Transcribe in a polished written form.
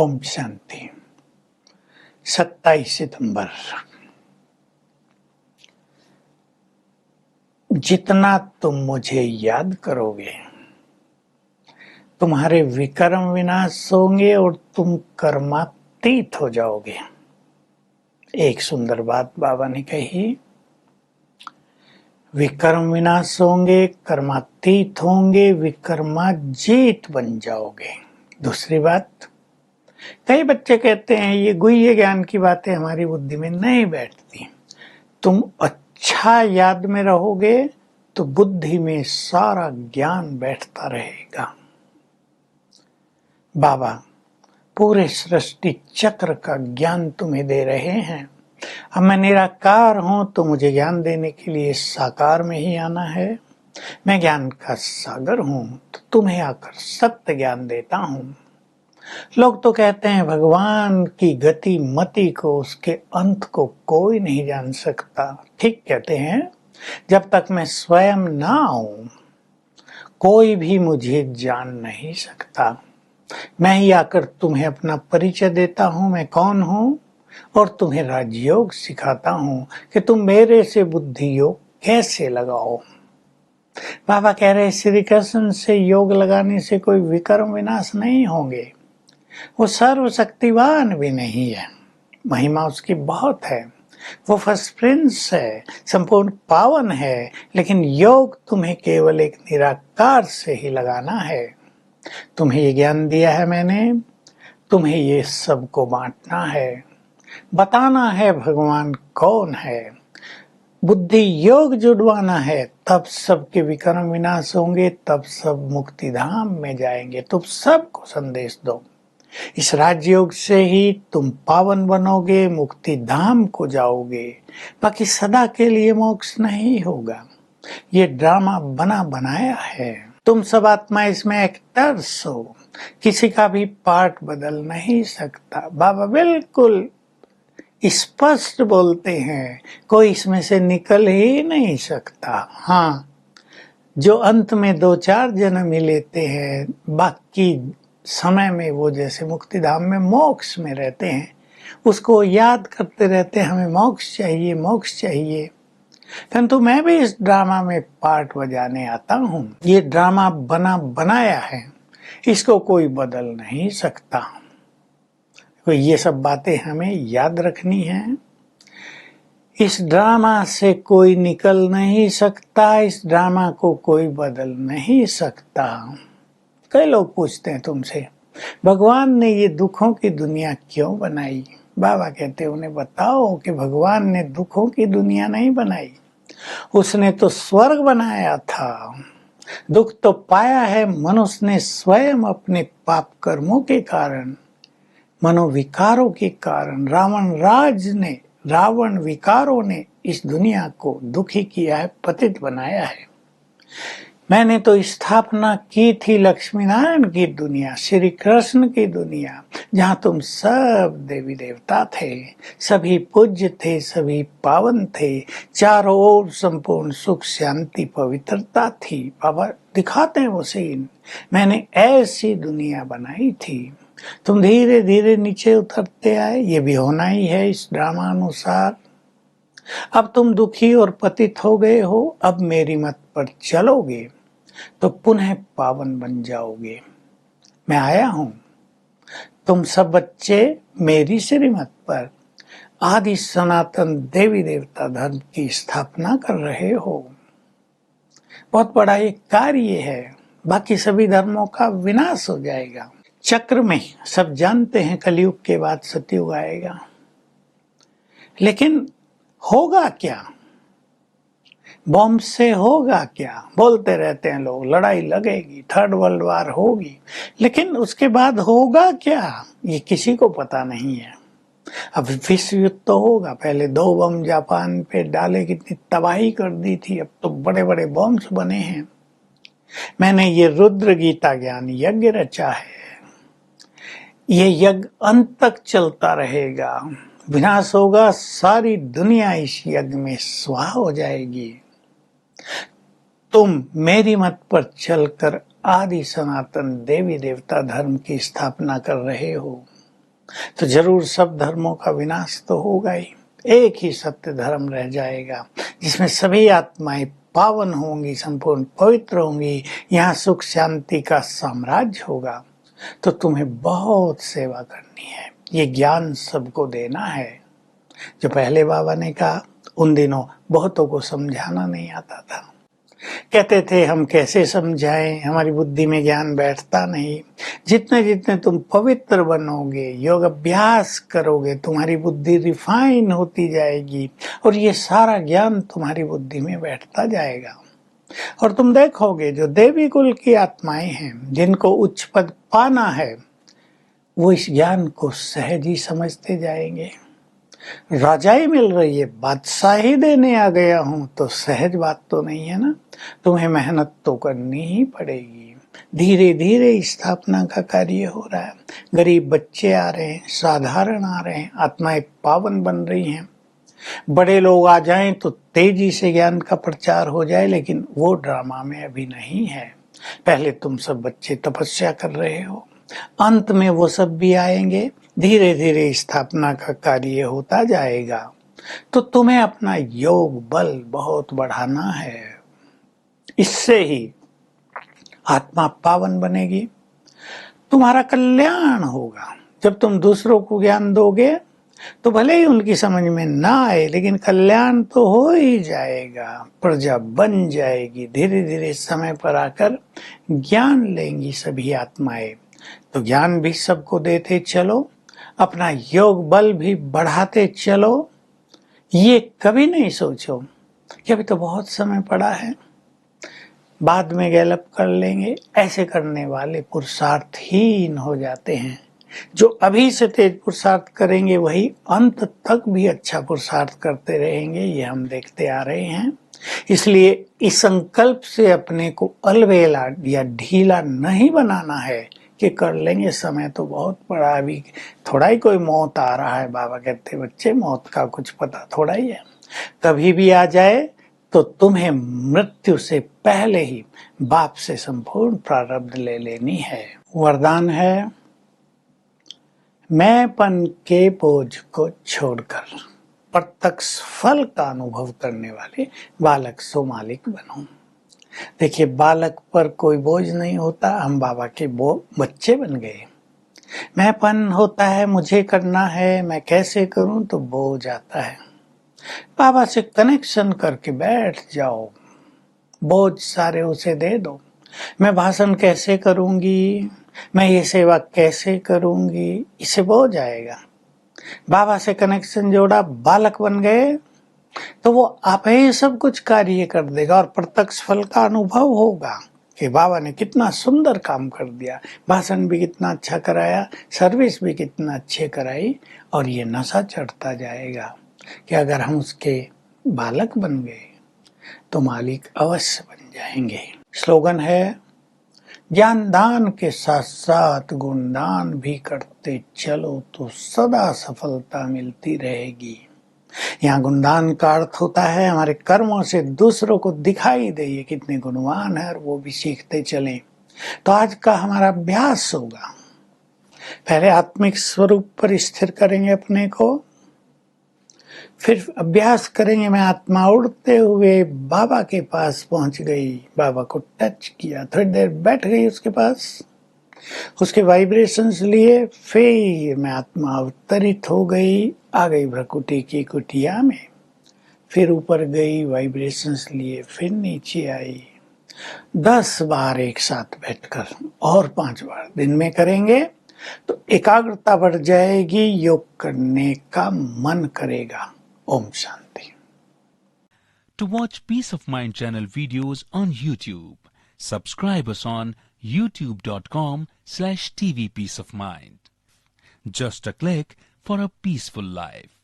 ओम शांति। 27 सितंबर। जितना तुम मुझे याद करोगे, तुम्हारे विकर्म विनाश होंगे और तुम कर्मातीत हो जाओगे। एक सुंदर बात बाबा ने कही, विकर्म विनाश होंगे, कर्मातीत होंगे, विकर्माजीत बन जाओगे। दूसरी बात, कई बच्चे कहते हैं ये गुह्य ज्ञान की बातें हमारी बुद्धि में नहीं बैठती। तुम अच्छा याद में रहोगे तो बुद्धि में सारा ज्ञान बैठता रहेगा। बाबा पूरे सृष्टि चक्र का ज्ञान तुम्हें दे रहे हैं। अब मैं निराकार हूं तो मुझे ज्ञान देने के लिए साकार में ही आना है। मैं ज्ञान का सागर हूं तो तुम्हें आकर सत्य ज्ञान देता हूं। लोग तो कहते हैं भगवान की गति मति को, उसके अंत को कोई नहीं जान सकता। ठीक कहते हैं, जब तक मैं स्वयं ना आऊं कोई भी मुझे जान नहीं सकता। मैं ही आकर तुम्हें अपना परिचय देता हूं, मैं कौन हूं, और तुम्हें राजयोग सिखाता हूं कि तुम मेरे से बुद्धि योग कैसे लगाओ। बाबा कह रहे श्री कृष्ण से योग लगाने से कोई विकर्म विनाश नहीं होंगे। वो सर्वशक्तिवान भी नहीं है, महिमा उसकी बहुत है। वो फर्स्ट प्रिंस है, संपूर्ण पावन है, लेकिन योग तुम्हें केवल एक निराकार से ही लगाना है। तुम्हें ये ज्ञान दिया है मैंने, तुम्हें ये सबको बांटना है, बताना है भगवान कौन है, बुद्धि योग जुड़वाना है, तब सबके विकर्म विनाश होंगे, तब सब मुक्ति धाम में जाएंगे। तुम सबको संदेश दो, इस राजयोग से ही तुम पावन बनोगे, मुक्ति धाम को जाओगे। बाकी सदा के लिए मोक्ष नहीं होगा। ये ड्रामा बना बनाया है। तुम सब आत्मा इसमें एक्टर्स हो, किसी का भी पार्ट बदल नहीं सकता। बाबा बिल्कुल स्पष्ट बोलते हैं, कोई इसमें से निकल ही नहीं सकता। हाँ, जो अंत में 2-4 जन्म ही लेते हैं, बाकी समय में वो जैसे मुक्ति धाम में मोक्ष में रहते हैं, उसको याद करते रहते हैं हमें मोक्ष चाहिए, मोक्ष चाहिए। परंतु मैं भी इस ड्रामा में पार्ट बजाने आता हूँ। ये ड्रामा बना बनाया है, इसको कोई बदल नहीं सकता। तो ये सब बातें हमें याद रखनी है। इस ड्रामा से कोई निकल नहीं सकता, इस ड्रामा को कोई बदल नहीं सकता। कई लोग पूछते हैं तुमसे, भगवान ने ये दुखों की दुनिया क्यों बनाई? बाबा कहते उन्हें बताओ कि भगवान ने दुखों की दुनिया नहीं बनाई, उसने तो स्वर्ग बनाया था। दुख तो पाया है मनुष्य ने स्वयं अपने पाप कर्मों के कारण, मनोविकारों के कारण। रावण विकारों ने इस दुनिया को दुखी किया है, पतित बनाया है। मैंने तो स्थापना की थी लक्ष्मी नारायण की दुनिया, श्री कृष्ण की दुनिया, जहाँ तुम सब देवी देवता थे, सभी पूज्य थे, सभी पावन थे, चारों ओर संपूर्ण सुख शांति पवित्रता थी। बाबा दिखाते हैं वो सीन, मैंने ऐसी दुनिया बनाई थी। तुम धीरे धीरे नीचे उतरते आए, ये भी होना ही है इस ड्रामा अनुसार। अब तुम दुखी और पतित हो गए हो, अब मेरी मत पर चलोगे तो पुनः पावन बन जाओगे। मैं आया हूं, तुम सब बच्चे मेरी श्रीमत पर आदि सनातन देवी देवता धर्म की स्थापना कर रहे हो। बहुत बड़ा एक कार्य है, बाकी सभी धर्मों का विनाश हो जाएगा। चक्र में सब जानते हैं कलयुग के बाद सतयुग आएगा, लेकिन होगा क्या? बॉम्ब से होगा क्या? बोलते रहते हैं लोग, लड़ाई लगेगी, 3rd वर्ल्ड वॉर होगी, लेकिन उसके बाद होगा क्या ये किसी को पता नहीं है। अब विश्व युद्ध तो होगा, पहले 2 बम जापान पे डाले, कितनी तबाही कर दी थी, अब तो बड़े बड़े बॉम्ब्स बने हैं। मैंने ये रुद्र गीता ज्ञान यज्ञ रचा है, ये यज्ञ अंत तक चलता रहेगा। विनाश होगा, सारी दुनिया इस यज्ञ में स्वाहा हो जाएगी। तुम मेरी मत पर चलकर आदि सनातन देवी देवता धर्म की स्थापना कर रहे हो। तो जरूर सब धर्मों का विनाश तो होगा ही, एक ही सत्य धर्म रह जाएगा जिसमें सभी आत्माएं पावन होंगी, संपूर्ण पवित्र होंगी, यहाँ सुख शांति का साम्राज्य होगा। तो तुम्हें बहुत सेवा करनी है, ये ज्ञान सबको देना है। जो पहले बाबा ने कहा, उन दिनों बहुतों को समझाना नहीं आता था, कहते थे हम कैसे समझाएं, हमारी बुद्धि में ज्ञान बैठता नहीं। जितने जितने तुम पवित्र बनोगे, योग अभ्यास करोगे, तुम्हारी बुद्धि रिफाइन होती जाएगी और ये सारा ज्ञान तुम्हारी बुद्धि में बैठता जाएगा। और तुम देखोगे जो देवी कुल की आत्माएं हैं, जिनको उच्च पद पाना है, वो इस ज्ञान को सहज ही समझते जाएंगे। राजाई मिल रही है, बादशाही देने आ गया हूं, तो सहज बात तो नहीं है ना, तुम्हें मेहनत तो करनी ही पड़ेगी। धीरे धीरे स्थापना का कार्य हो रहा है, गरीब बच्चे आ रहे हैं, साधारण आ रहे हैं, आत्माएं पावन बन रही हैं। बड़े लोग आ जाएं तो तेजी से ज्ञान का प्रचार हो जाए, लेकिन वो ड्रामा में अभी नहीं है। पहले तुम सब बच्चे तपस्या कर रहे हो, अंत में वो सब भी आएंगे, धीरे धीरे स्थापना का कार्य होता जाएगा। तो तुम्हें अपना योग बल बहुत बढ़ाना है, इससे ही आत्मा पावन बनेगी, तुम्हारा कल्याण होगा। जब तुम दूसरों को ज्ञान दोगे तो भले ही उनकी समझ में ना आए, लेकिन कल्याण तो हो ही जाएगा, प्रजा बन जाएगी। धीरे धीरे समय पर आकर ज्ञान लेंगी सभी आत्माएं। तो ज्ञान भी सबको देते चलो, अपना योग बल भी बढ़ाते चलो। ये कभी नहीं सोचो कि अभी तो बहुत समय पड़ा है, बाद में गैलप कर लेंगे। ऐसे करने वाले पुरुषार्थहीन हो जाते हैं। जो अभी से तेज पुरुषार्थ करेंगे वही अंत तक भी अच्छा पुरुषार्थ करते रहेंगे, ये हम देखते आ रहे हैं। इसलिए इस संकल्प से अपने को अलवेला या ढीला नहीं बनाना है कि कर लेंगे, समय तो बहुत पड़ा, अभी थोड़ा ही कोई मौत आ रहा है। बाबा कहते बच्चे मौत का कुछ पता थोड़ा ही है, कभी भी आ जाए तो तुम्हें मृत्यु से पहले ही बाप से संपूर्ण प्रारब्ध ले लेनी है। वरदान है, मैंपन के बोझ को छोड़कर प्रत्यक्ष फल का अनुभव करने वाले बालक सो मालिक बनो। देखिए, बालक पर कोई बोझ नहीं होता, हम बाबा के बच्चे बन गए। मैंपन होता है, मुझे करना है, मैं कैसे करूं, तो बोझ आता है। बाबा से कनेक्शन करके बैठ जाओ, बोझ सारे उसे दे दो। मैं भाषण कैसे करूंगी, मैं ये सेवा कैसे करूंगी, इसे बोझ आएगा। बाबा से कनेक्शन जोड़ा, बालक बन गए, तो वो आप ही सब कुछ कार्य कर देगा और प्रत्यक्ष फल का अनुभव होगा कि बाबा ने कितना सुंदर काम कर दिया, भाषण भी कितना अच्छा कराया, सर्विस भी कितना अच्छे कराई। और ये नशा चढ़ता जाएगा कि अगर हम उसके बालक बन गए तो मालिक अवश्य बन जाएंगे। स्लोगन है, ज्ञान दान के साथ साथ गुणदान भी करते चलो तो सदा सफलता मिलती रहेगी। यहाँ गुणदान का अर्थ होता है हमारे कर्मों से दूसरों को दिखाई दे ये कितने गुणवान है और वो भी सीखते चलें। तो आज का हमारा अभ्यास होगा, पहले आत्मिक स्वरूप पर स्थिर करेंगे अपने को, फिर अभ्यास करेंगे मैं आत्मा उड़ते हुए बाबा के पास पहुंच गई, बाबा को टच किया, थोड़ी देर बैठ गई उसके पास, उसके वाइब्रेशंस लिए, फिर मैं आत्मा अवतरित हो गई, आ गई भ्रकुटी की कुटिया में, फिर ऊपर गई, वाइब्रेशंस लिए, फिर नीचे आई। 10 बार एक साथ बैठकर और 5 बार दिन में करेंगे तो एकाग्रता बढ़ जाएगी, योग करने का मन करेगा। Om Shanti. To watch Peace of Mind channel videos on YouTube, subscribe us on youtube.com/tvpeaceofmind. Just a click for a peaceful life.